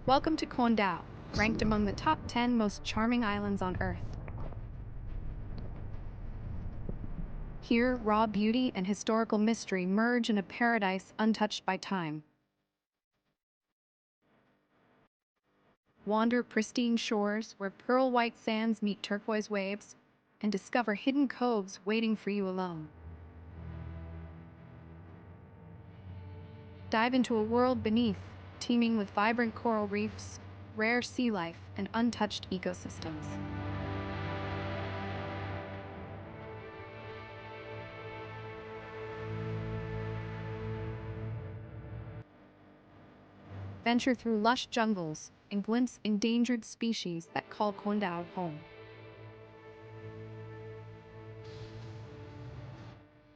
Welcome to Kwon Dao, ranked among the top 10 most charming islands on Earth. Here, raw beauty and historical mystery merge in a paradise untouched by time. Wander pristine shores where pearl white sands meet turquoise waves, and discover hidden coves waiting for you alone. Dive into a world beneath, teeming with vibrant coral reefs, rare sea life, and untouched ecosystems. Venture through lush jungles and glimpse endangered species that call Kwon Dao home.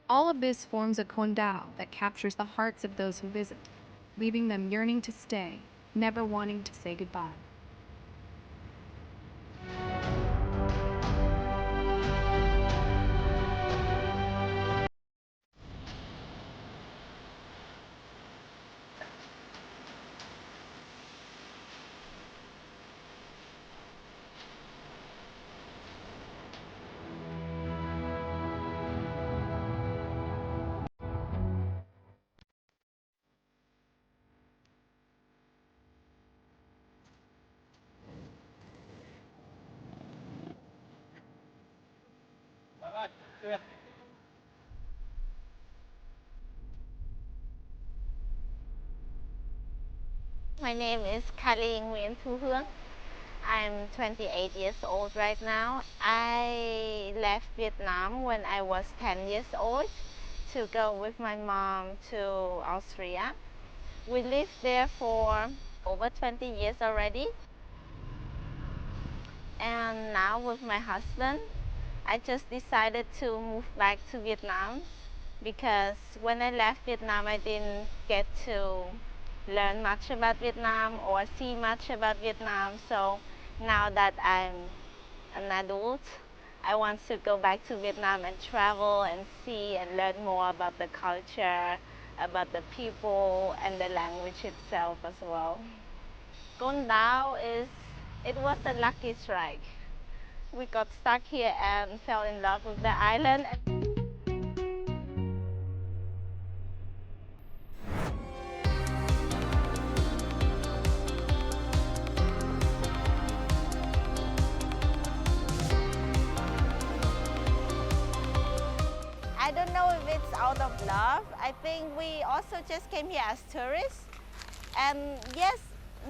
All of this forms a Kwon Dao that captures the hearts of those who visit, leaving them yearning to stay, never wanting to say goodbye. My name is Kali Nguyen Thu Hương. I'm 28 years old right now. I left Vietnam when I was 10 years old to go with my mom to Austria. We lived there for over 20 years already. And now with my husband, I just decided to move back to Vietnam because when I left Vietnam, I didn't get to learn much about Vietnam or see much about Vietnam. So now that I'm an adult, I want to go back to Vietnam and travel and see and learn more about the culture, about the people and the language itself as well. Kwon Dao it was a lucky strike. We got stuck here and fell in love with the island. I don't know if it's out of love. I think we also just came here as tourists. And yes,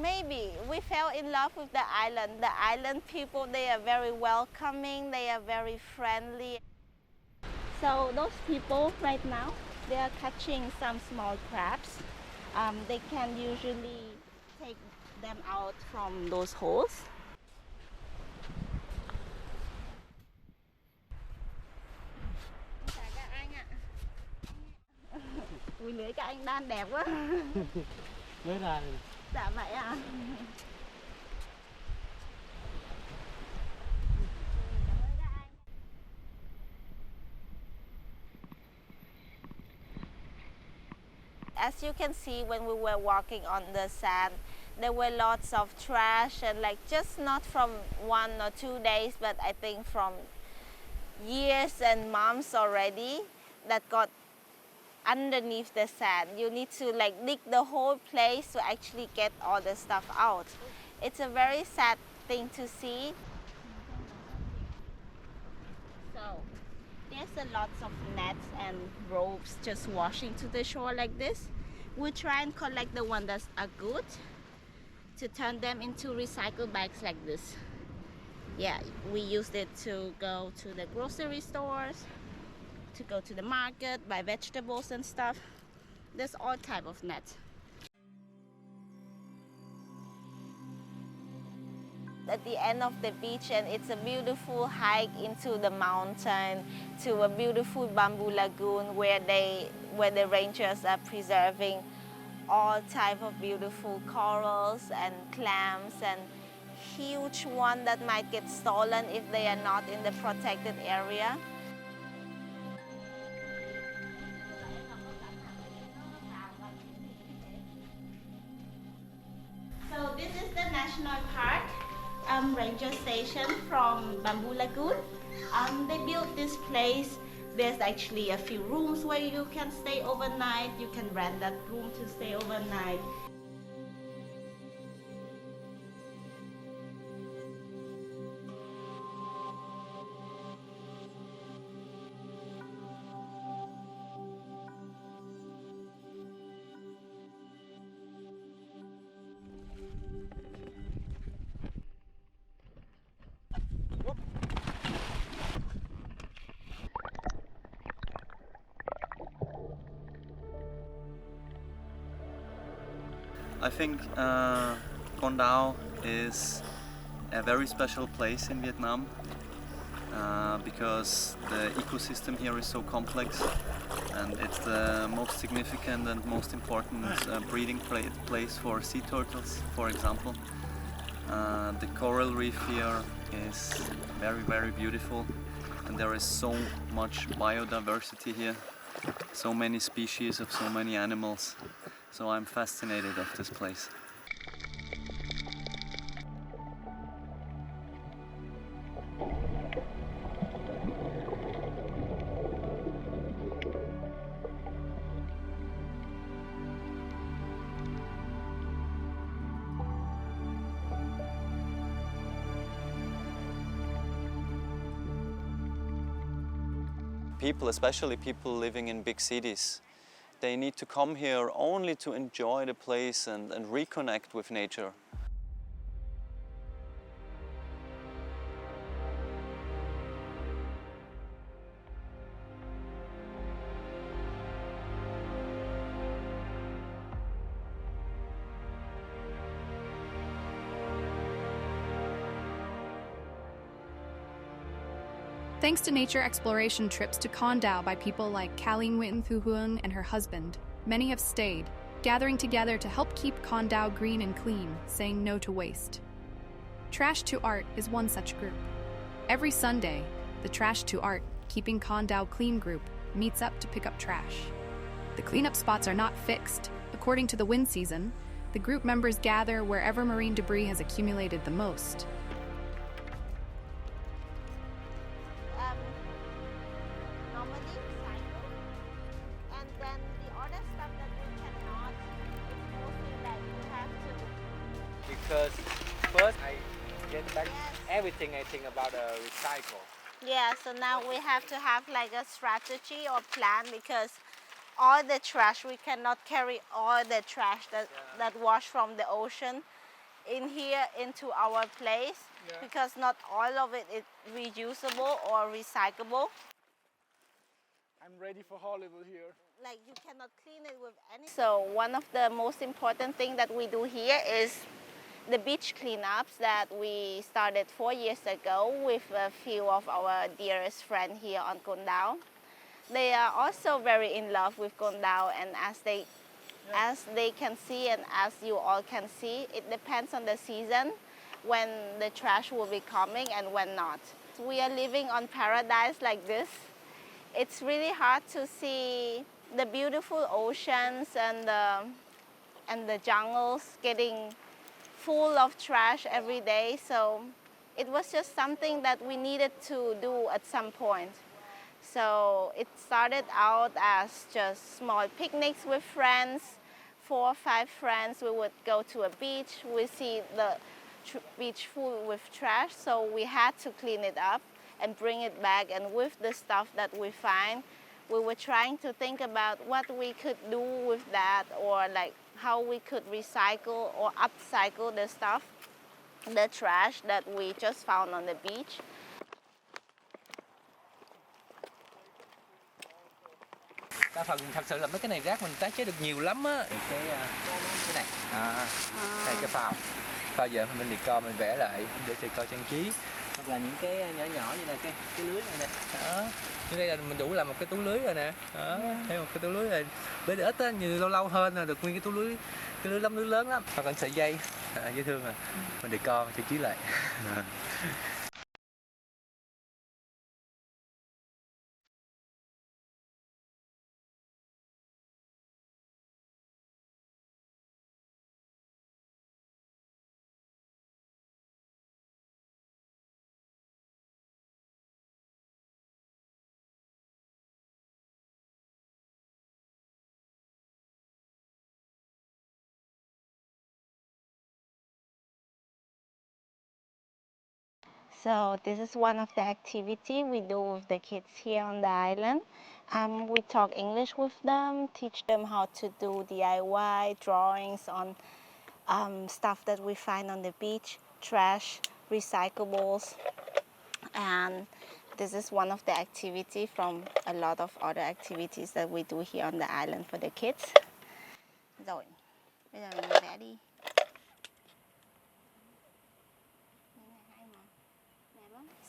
maybe we fell in love with the island. The island people, they are very welcoming, they are very friendly. So those people right now, they are catching some small crabs. They can usually take them out from those holes. Ui, lưới các anh đan đẹp quá. Lưới đan. Dạ vậy à. As you can see, when we were walking on the sand, there were lots of trash and like just not from 1 or 2 days, but I think from years and months already that got underneath the sand. You need to like dig the whole place to actually get all the stuff out. It's a very sad thing to see. So there's a lots of nets and ropes just washing to the shore like this. We try and collect the ones that are good to turn them into recycled bags like this. Yeah, we used it to go to the grocery stores, to go to the market, buy vegetables and stuff. There's all type of nets. At the end of the beach, and it's a beautiful hike into the mountain to a beautiful bamboo lagoon where the rangers are preserving all type of beautiful corals and clams and huge one that might get stolen if they are not in the protected area. So this is National Park ranger station from Bamboo Lagoon. They built this place. There's actually a few rooms where you can stay overnight. You can rent that room to stay overnight. I think Con Dao is a very special place in Vietnam because the ecosystem here is so complex, and it's the most significant and most important breeding place for sea turtles, for example. The coral reef here is very, very beautiful, and there is so much biodiversity here, so many species of so many animals. So I'm fascinated of this place. People, especially people living in big cities, they need to come here only to enjoy the place and reconnect with nature. Thanks to nature exploration trips to Con Dao by people like Kalin Nguyen Thu Huong and her husband, many have stayed, gathering together to help keep Con Dao green and clean, saying no to waste. Trash to Art is one such group. Every Sunday, the Trash to Art, Keeping Con Dao Clean group meets up to pick up trash. The cleanup spots are not fixed. According to the wind season, the group members gather wherever marine debris has accumulated the most. Normally recycle, and then the other stuff that we cannot, it's mostly like you have to. Because first I get back Yes. everything I think about recycle. Yeah, so now we have to have like a strategy or plan, because all the trash, we cannot carry all the trash that wash from the ocean in here into our place, because not all of it is reusable or recyclable. I'm ready for Hollywood here. Like you cannot clean it with anything. So one of the most important things that we do here is the beach cleanups that we started 4 years ago with a few of our dearest friends here on Con Dao. They are also very in love with Con Dao, and as they can see and as you all can see, it depends on the season when the trash will be coming and when not. We are living on paradise like this. It's really hard to see the beautiful oceans and the jungles getting full of trash every day. So it was just something that we needed to do at some point. So it started out as just small picnics with friends, 4 or 5 friends. We would go to a beach. We see the beach full with trash, so we had to clean it up and bring it back. And with the stuff that we find, we were trying to think about what we could do with that, or like how we could recycle or upcycle the stuff, the trash that we just found on the beach. Đa phần thật sự là mấy cái này rác mình tái chế được nhiều lắm á. Cái này, đây cái phao giờ mình decor mình vẽ lại để decor trang trí. Hoặc là những cái nhỏ nhỏ như là cái lưới này nè. Đó. Như đây là mình đủ làm một cái tú lưới rồi nè. Đó. Thêm một cái tú lưới này để ít á, như lâu lâu hơn là được nguyên cái lưới lớn lắm. Hoặc là sợi dây, dễ thương à. Mình decor trang trí lại. So this is one of the activity we do with the kids here on the island. We talk English with them, teach them how to do DIY drawings on stuff that we find on the beach, trash, recyclables, and this is one of the activity from a lot of other activities that we do here on the island for the kids. Rồi, bây giờ mình vẽ đi.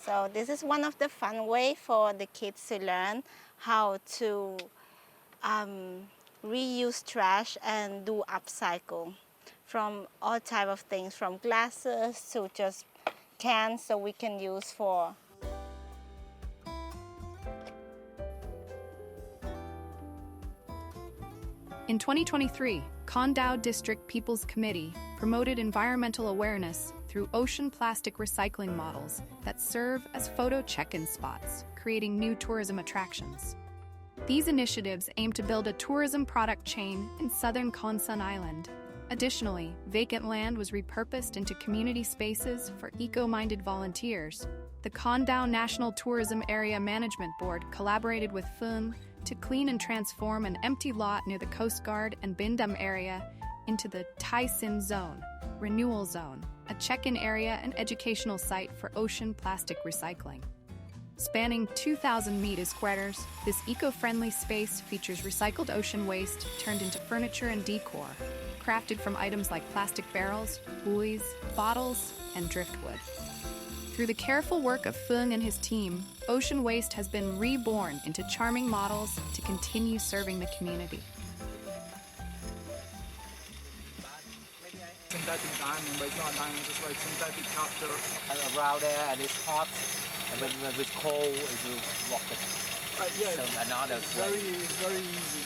So this is one of the fun way for the kids to learn how to reuse trash and do upcycle from all type of things, from glasses to just cans, so we can use for In 2023, Condau District People's Committee promoted environmental awareness through ocean plastic recycling models that serve as photo check-in spots, creating new tourism attractions. These initiatives aim to build a tourism product chain in southern Kon Son Island. Additionally, vacant land was repurposed into community spaces for eco-minded volunteers. The Condau National Tourism Area Management Board collaborated with FUN to clean and transform an empty lot near the Coast Guard and Bindum area into the Tai Sin Zone, Renewal Zone, a check-in area and educational site for ocean plastic recycling. Spanning 2,000 meters, this eco-friendly space features recycled ocean waste turned into furniture and decor, crafted from items like plastic barrels, buoys, bottles, and driftwood. Through the careful work of Fung and his team, ocean waste has been reborn into charming models to continue serving the community. Synthetic diamond, but it's not diamond, it's like synthetic copper around there, and it's hot, and when it's cold, it will rock it. Yeah, So another very easy.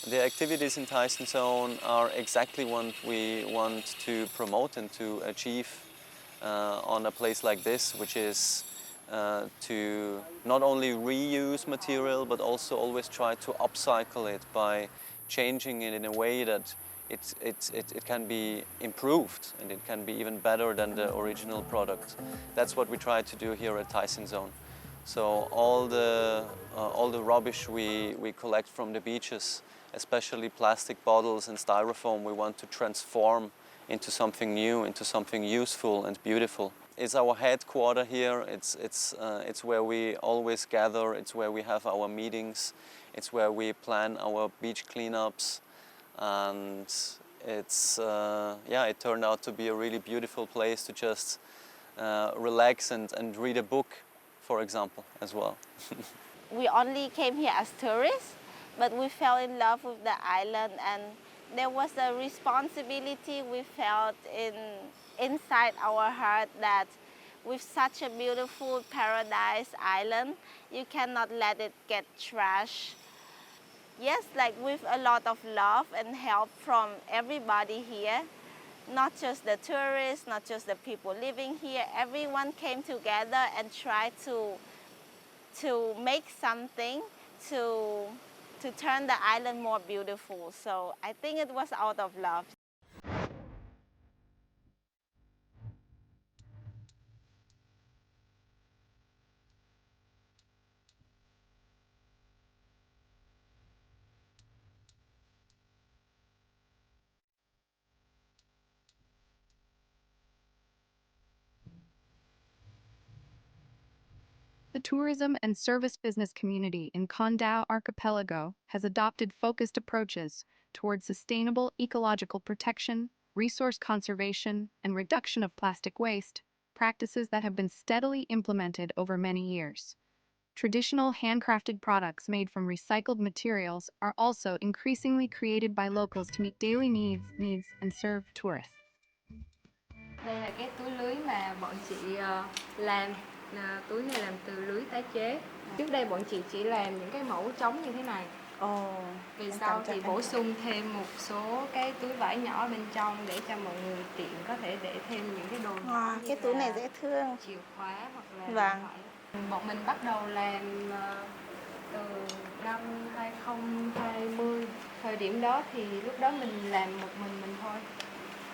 The activities in Tyson Zone are exactly what we want to promote and to achieve on a place like this, which is to not only reuse material but also always try to upcycle it by changing it in a way that it can be improved and it can be even better than the original product. That's what we try to do here at Tyson Zone. So all the rubbish we collect from the beaches, especially plastic bottles and styrofoam, we want to transform into something new, into something useful and beautiful. It's our headquarters here. It's where we always gather. It's where we have our meetings. It's where we plan our beach cleanups, and it turned out to be a really beautiful place to just relax and read a book, for example, as well. We only came here as tourists, but we fell in love with the island, and there was a responsibility we felt inside our heart that with such a beautiful paradise island, you cannot let it get trashed. Yes, like with a lot of love and help from everybody here, not just the tourists, not just the people living here, everyone came together and tried to make something to turn the island more beautiful. So I think it was out of love. The tourism and service business community in Condau Archipelago has adopted focused approaches towards sustainable ecological protection, resource conservation, and reduction of plastic waste, practices that have been steadily implemented over many years. Traditional handcrafted products made from recycled materials are also increasingly created by locals to meet daily needs and serve tourists. Đây là cái túi lưới mà bọn chị làm. Túi này làm từ lưới tái chế. Trước đây bọn chị chỉ làm những cái mẫu trống như thế này. Vì sau thì bổ sung thêm một số cái túi vải nhỏ bên trong để cho mọi người tiện có thể để thêm những cái đồ nhỏ. Cái túi này dễ thương. Chìa khóa hoặc là điện thoại. Bọn mình bắt đầu làm từ năm 2020. Thời điểm đó thì lúc đó mình làm một mình thôi.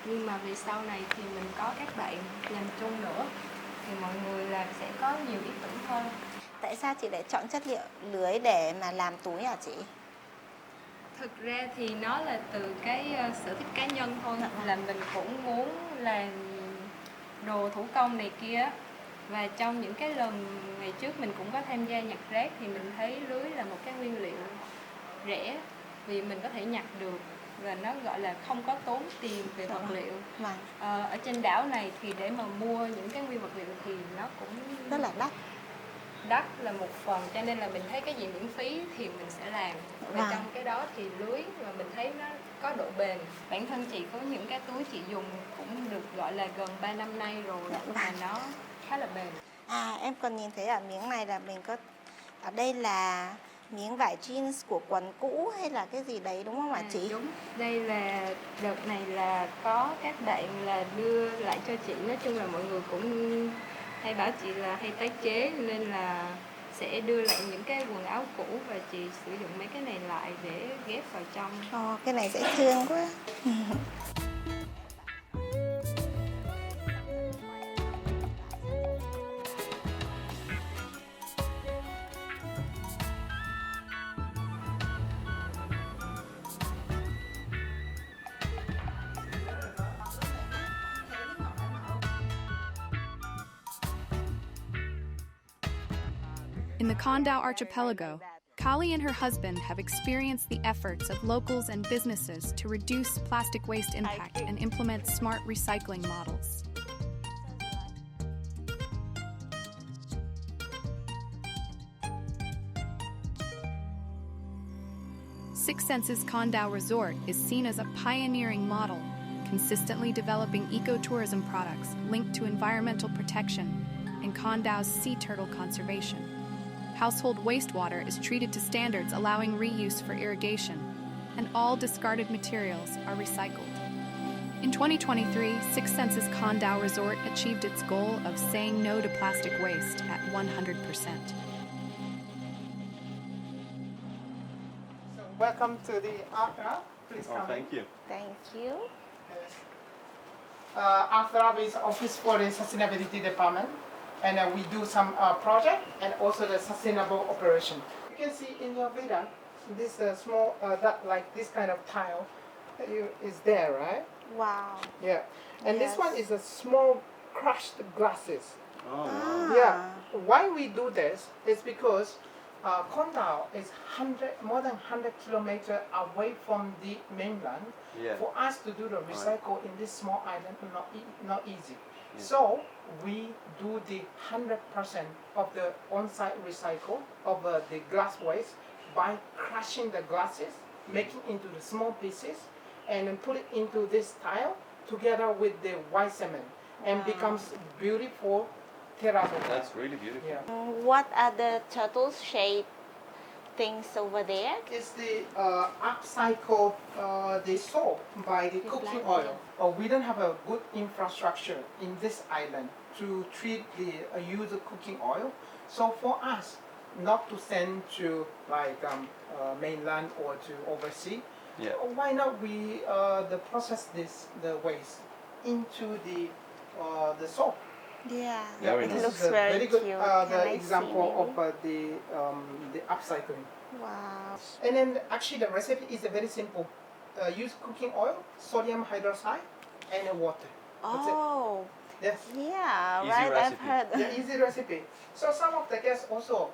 Nhưng mà về sau này thì mình có các bạn làm chung nữa thì mọi người làm sẽ có nhiều ý tưởng hơn. Tại sao chị lại chọn chất liệu lưới để mà làm túi hả chị? Thực ra thì nó là từ cái sở thích cá nhân thôi, là mình cũng muốn làm đồ thủ công này kia. Và trong những cái lần ngày trước mình cũng có tham gia nhặt rác thì mình thấy lưới là một cái nguyên liệu rẻ vì mình có thể nhặt được và nó gọi là không có tốn tiền về vật liệu. Ở trên đảo này thì để mà mua những cái nguyên vật liệu thì nó cũng Rất là đắt. Đắt là một phần, cho nên là mình thấy cái gì miễn phí thì mình sẽ làm. Và trong cái đó thì lưới mà mình thấy nó có độ bền. Bản thân chị có những cái túi chị dùng cũng được gọi là gần 3 năm nay rồi và nó khá là bền. Em còn nhìn thấy ở miếng này là mình có, ở đây là miếng vải jeans của quần cũ hay là cái gì đấy đúng không ạ chị? Đúng, đây là đợt này là có các bạn là đưa lại cho chị. Nói chung là mọi người cũng hay bảo chị là hay tái chế nên là sẽ đưa lại những cái quần áo cũ và chị sử dụng mấy cái này lại để ghép vào trong. Cái này dễ thương quá. In the Condau archipelago, Kali and her husband have experienced the efforts of locals and businesses to reduce plastic waste impact and implement smart recycling models. Six Senses Condau Resort is seen as a pioneering model, consistently developing ecotourism products linked to environmental protection and Condau's sea turtle conservation. Household wastewater is treated to standards allowing reuse for irrigation, and all discarded materials are recycled. In 2023, Six Senses Condau Resort achieved its goal of saying no to plastic waste at 100%. Welcome to the Art. Please come. Thank you. Thank you. Art is office for the sustainability department, and we do some project and also the sustainable operation. You can see in your villa, this small, that like this kind of tile is there, right? Wow. Yeah. And Yes. this one is a small crushed glasses. Oh, wow. Yeah. Why we do this is because Condau is more than 100 kilometers away from the mainland. Yeah. For us to do the recycle in this small island is not easy. Yeah. So we do the 100% of the on-site recycle of the glass waste by crushing the glasses, making into the small pieces, and then put it into this tile together with the white cement, and becomes beautiful terrazzo. That's really beautiful. Yeah. What are the turtle shaped things over there? It's the upcycle the soap by the cooking oil. We don't have a good infrastructure in this island to treat the used cooking oil. So for us not to send to like mainland or to overseas, Yeah. why not we the process the waste into the soap? Yeah. Very It nice. looks This is a very good cute. Can the I see example maybe? of the upcycling. Wow. And then actually the recipe is very simple. Use cooking oil, sodium hydroxide, and water. That's it. Oh, Yes. yeah, Easy right. I've recipe. heard. The easy recipe. So some of the guests also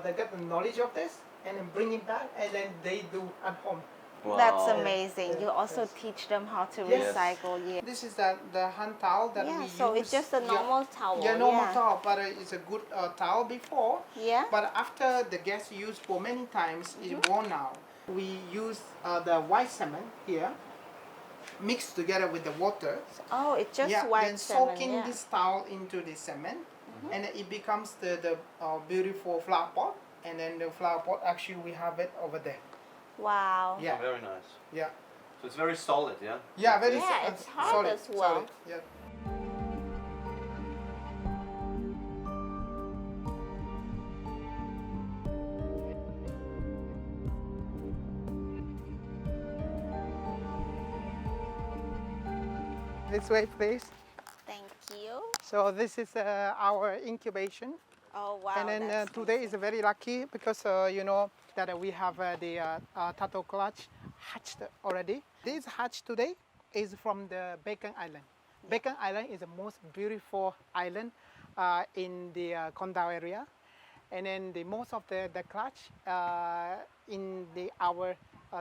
they get the knowledge of this and then bring it back and then they do at home. Wow. That's amazing. Yeah, You also yes. teach them how to Yes. recycle. Yeah. This is the hand towel that we Yeah. use. So it's just a normal towel. Yeah, normal yeah. towel, but it's a good towel before. Yeah. But after the guests use for many times, it's worn out. We use the white cement here, mixed together with the water. Oh, it's just yeah, white then cement. soaking Yeah. this towel into the cement, and it becomes the beautiful flower pot. And then the flower pot, actually, we have it over there. Wow. Yeah, Oh, very nice. yeah, So it's very solid, yeah? yeah. Very Yeah, it's hard solid, as well. solid, yeah. This way, please. Thank you. So this is our incubation. Oh wow. And then that's today amazing. is very lucky because you know that we have the turtle clutch hatched already. This hatch today is from the Bacon Island. Bacon Island is the most beautiful island in the Condau area. And then the most of the clutch in our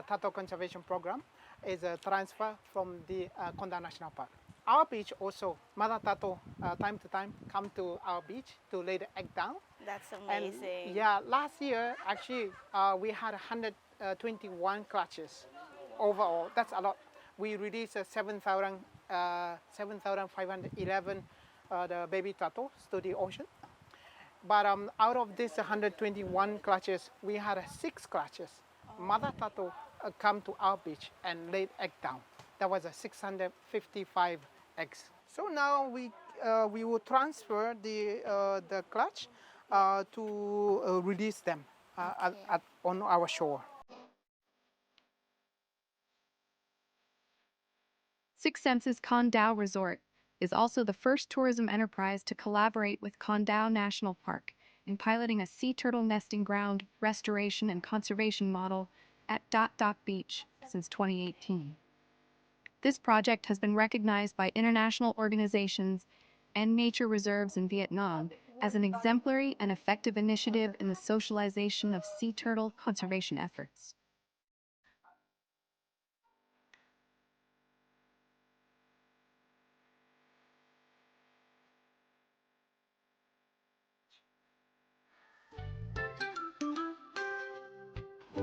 turtle conservation program is a transfer from the Condau National Park. Our beach also, mother turtle time to time come to our beach to lay the egg down. That's And amazing. yeah, last year actually we had 121 clutches overall. That's a lot. We released 7,511 the baby turtles to the ocean. But out of this 121 clutches, we had 6 clutches. Mother turtle come to our beach and laid egg down. That was 655 eggs. So now we will transfer the clutch to release them on our shore. Six Senses Condau Resort is also the first tourism enterprise to collaborate with Condau National Park in piloting a sea turtle nesting ground restoration and conservation model at Dot Doc Beach since 2018. This project has been recognized by international organizations and nature reserves in Vietnam as an exemplary and effective initiative in the socialization of sea turtle conservation efforts.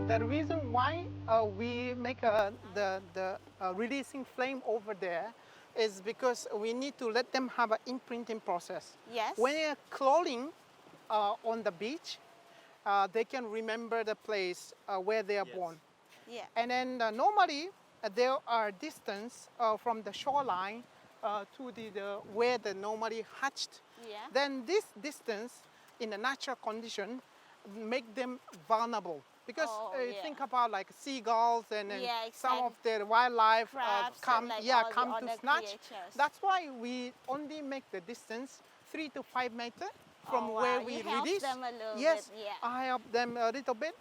The reason why we make the releasing flame over there is because we need to let them have an imprinting process. Yes. When they're crawling on the beach, they can remember the place where they are born. Yeah. And then normally there are distance from the shoreline to the where they normally hatched. Yeah. Then this distance in the natural condition make them vulnerable. Because yeah. think about like seagulls and Yeah, some of exactly. the wildlife Crabs come, and, like, yeah, all the come to other snatch. creatures. That's why we only make the distance 3 to 5 meters from Oh, where wow. we You help release. them a little Yes, bit, yeah. I help them a little bit.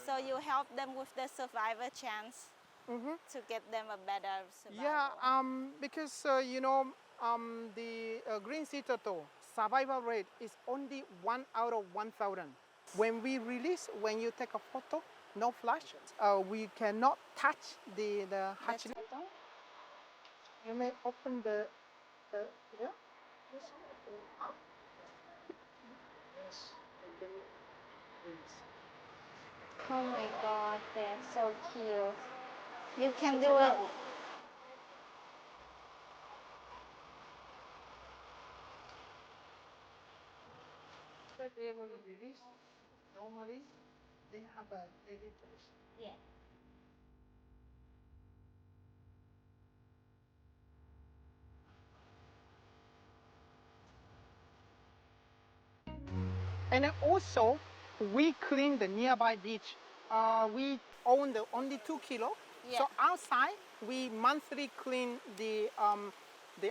So you help them with the survivor chance to get them a better survival. Yeah, because you know the green sea turtle survival rate is only 1 out of 1,000. When we release, when you take a photo, no flash, we cannot touch the hatchling. turtle? You may open the yeah. Just open up. Yes, and then release. Oh my god, they're so cute. You can do it. So they will release. Normally, they have a daily dose. Yeah. And then also, we clean the nearby beach. We own the only 2 kilo. Yeah. So outside, we monthly clean the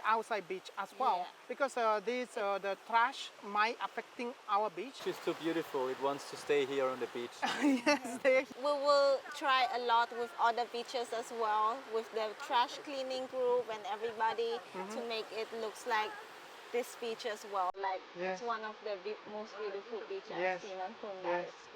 outside beach as well. Yeah. Because the trash might affecting our beach. It's too beautiful. It wants to stay here on the beach. Yes, they We will try a lot with other beaches as well, with the trash cleaning group and everybody to make it looks like this beach as well. Like Yes. it's one of the most beautiful beaches Yes. I've seen on Khon Dai. Yes.